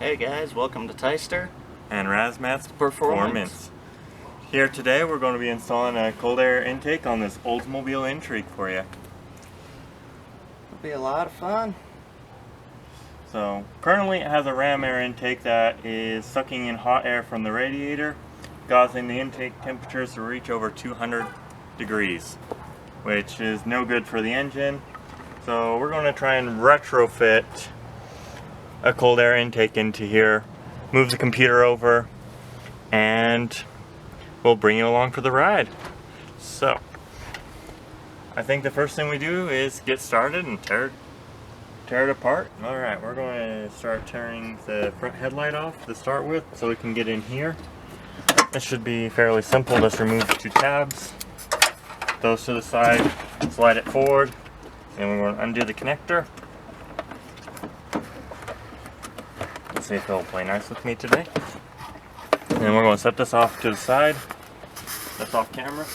Hey guys, welcome to Tyster and Razmat's Performance. Here today we're going to be installing a cold air intake on this Oldsmobile Intrigue for you. It'll be a lot of fun. So currently it has a ram air intake that is sucking in hot air from the radiator, causing the intake temperatures to reach over 200 degrees, which is no good for the engine. So we're going to try and retrofit a cold air intake into here, move the computer over, and we'll bring you along for the ride. So I think the first thing we do is get started and tear it apart. Alright, we're going to start tearing the front headlight off to start with so we can get in here. This should be fairly simple. Just remove the two tabs, those to the side, slide it forward, and we're going to undo the connector. Let's see if it'll play nice with me today. And then we're going to set this off to the side. That's off camera.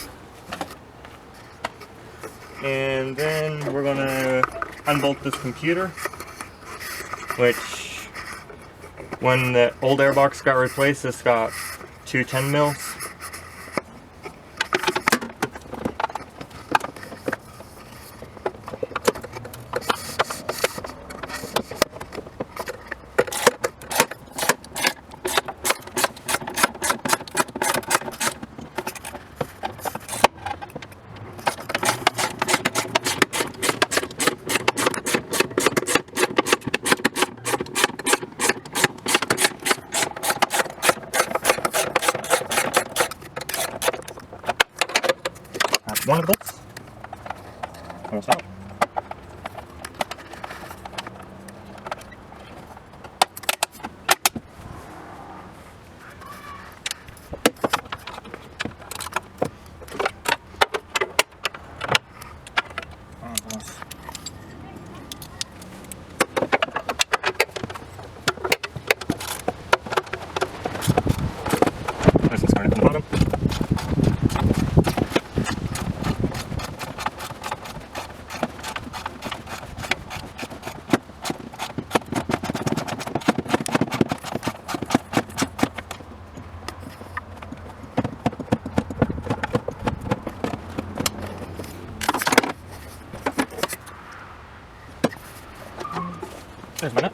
And then we're going to unbolt this computer, which when the old airbox got replaced, this got two 10 mils. One of those. Almost out. This is starting from the bottom. There's my nut.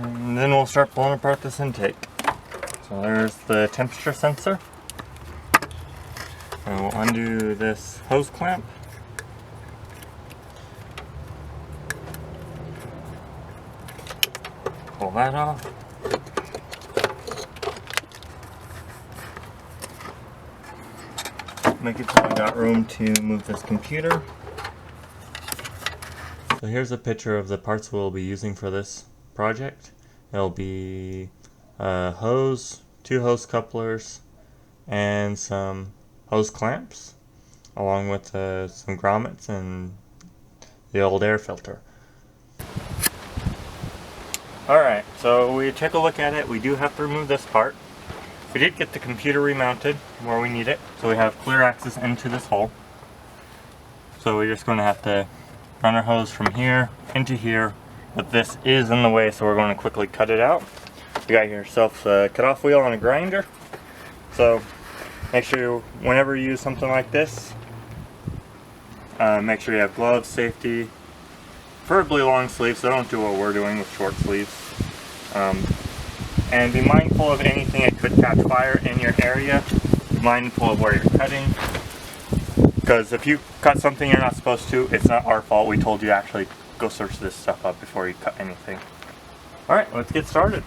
And then we'll start pulling apart this intake. So there's the temperature sensor. And we'll undo this hose clamp. Pull that off. Make it so I got room to move this computer. So here's a picture of the parts we'll be using for this project. It'll be a hose, two hose couplers, and some hose clamps, along with some grommets and the old air filter. Alright, so we took a look at it. We do have to remove this part. We did get the computer remounted where we need it, so we have clear access into this hole. So we're just going to have to run our hose from here into here, but this is in the way, so we're going to quickly cut it out. You got yourself a cutoff wheel and a grinder, so make sure whenever you use something like this, make sure you have gloves, safety, preferably long sleeves, so don't do what we're doing with short sleeves. And be mindful of anything that could catch fire in your area. Be mindful of where you're cutting, because if you cut something you're not supposed to, it's not our fault. We told you actually go search this stuff up before you cut anything. Alright, let's get started.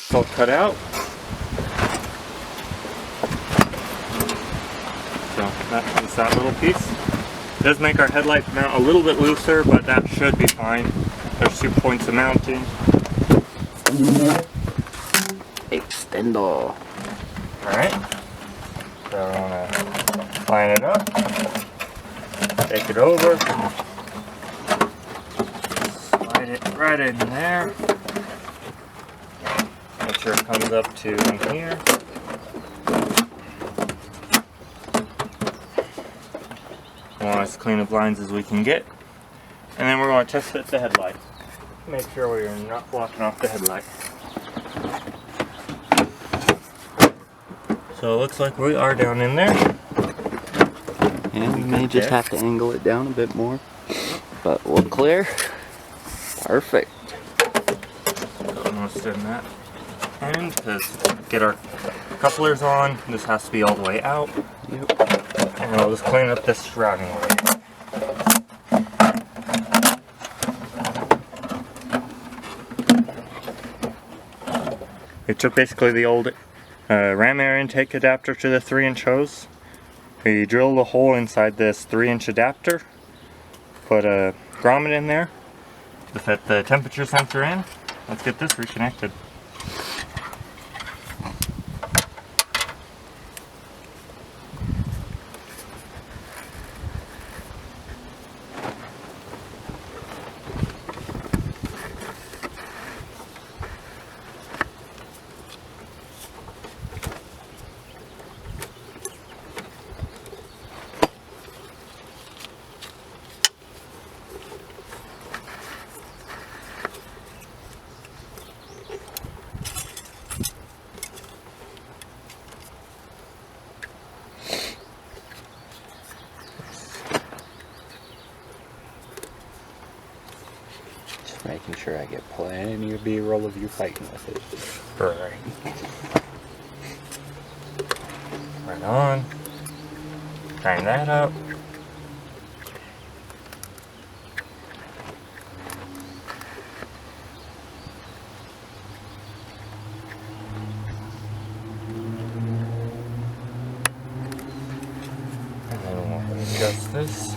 It's all cut out. So that's that little piece. It does make our headlight mount a little bit looser, but that should be fine. There's 2 points of mounting. Extendo. Alright. So I want to line it up. Take it over. Slide it right in there. Make sure it comes up to in here. We want as clean of lines as we can get. And then we're going to test fit the headlight. Make sure we are not blocking off the headlight. So it looks like we are down in there. And we may just have to angle it down a bit more. But we'll clear. Perfect. Almost in that end. To get our couplers on, this has to be all the way out. Yep. And I'll just clean up this shrouding way. We took basically the old ram air intake adapter to the 3-inch hose. We drilled a hole inside this 3-inch adapter, put a grommet in there to fit the temperature sensor in. Let's get this reconnected. Making sure I get plenty of B-roll of you fighting with it. Right. Right on. Tighten that up. And then we'll adjust this.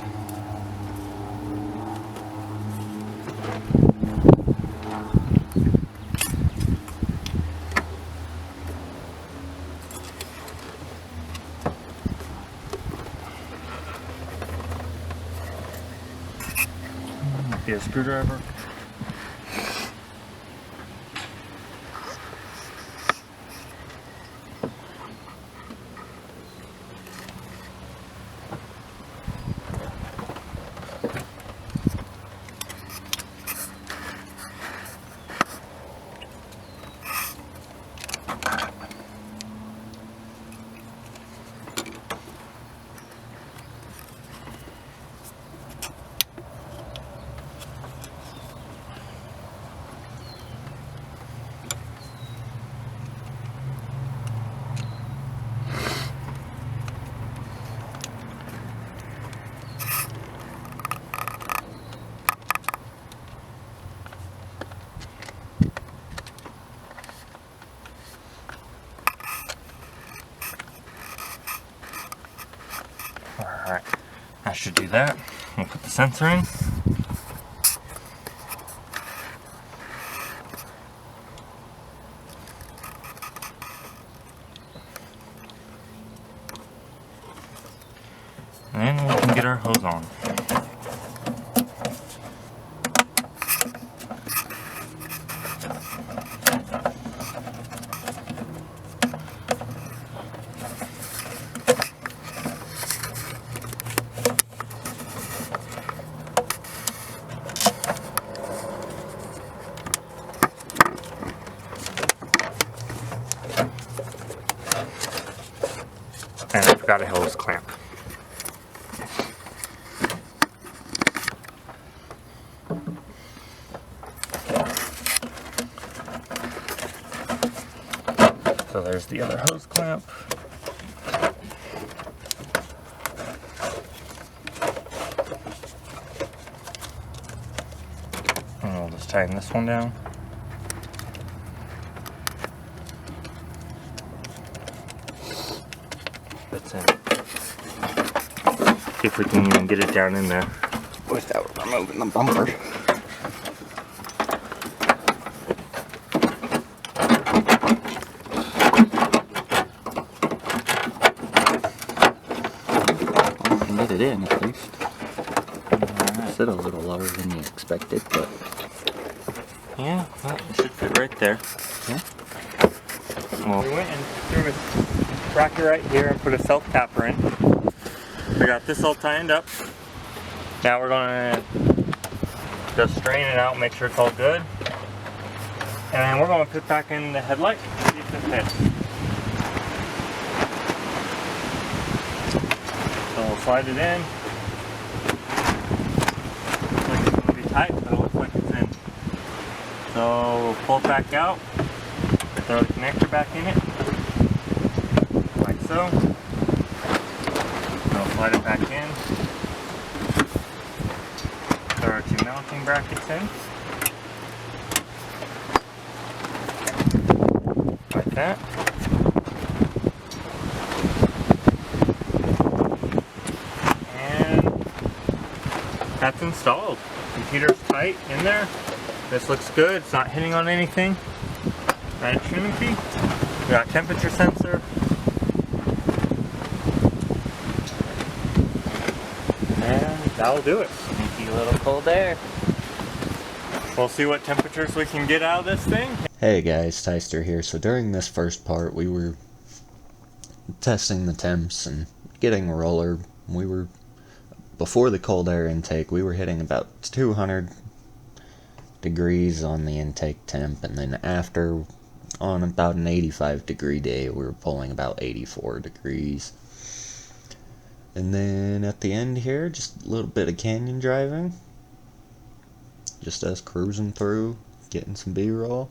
Be a screwdriver. Alright, I should do that. We'll put the sensor in. And then we can get our hose on. And I forgot a hose clamp. So there's the other hose clamp. And we'll just tighten this one down. fits in. See if we can even get it down in there. Without removing the bumper. Well, we can get it in at least. Sit a little lower than you expected, but yeah, well, it should fit right there. yeah. Well, we went and threw a bracket right here and put a self-tapper in. We got this all tightened up. Now we're gonna just strain it out, make sure it's all good. And then we're gonna put back in the headlight and see if it fits. So we'll slide it in. Looks like it's gonna be tight, but it looks like it's in. So we'll pull it back out, throw the connector back in it, like so. We'll slide it back in. Throw our 2 mounting brackets in. Like that. And that's installed. Computer's tight in there. This looks good. It's not hitting on anything. That it shouldn't be. We got temperature sensor. And that'll do it. Sneaky little cold air. We'll see what temperatures we can get out of this thing. Hey guys, Tyster here. So during this first part we were testing the temps and getting a roller. Before the cold air intake, we were hitting about 200 degrees on the intake temp, and then after, on about an 85 degree day, we were pulling about 84 degrees. And then at the end here, just a little bit of canyon driving. Just us cruising through, getting some B-roll.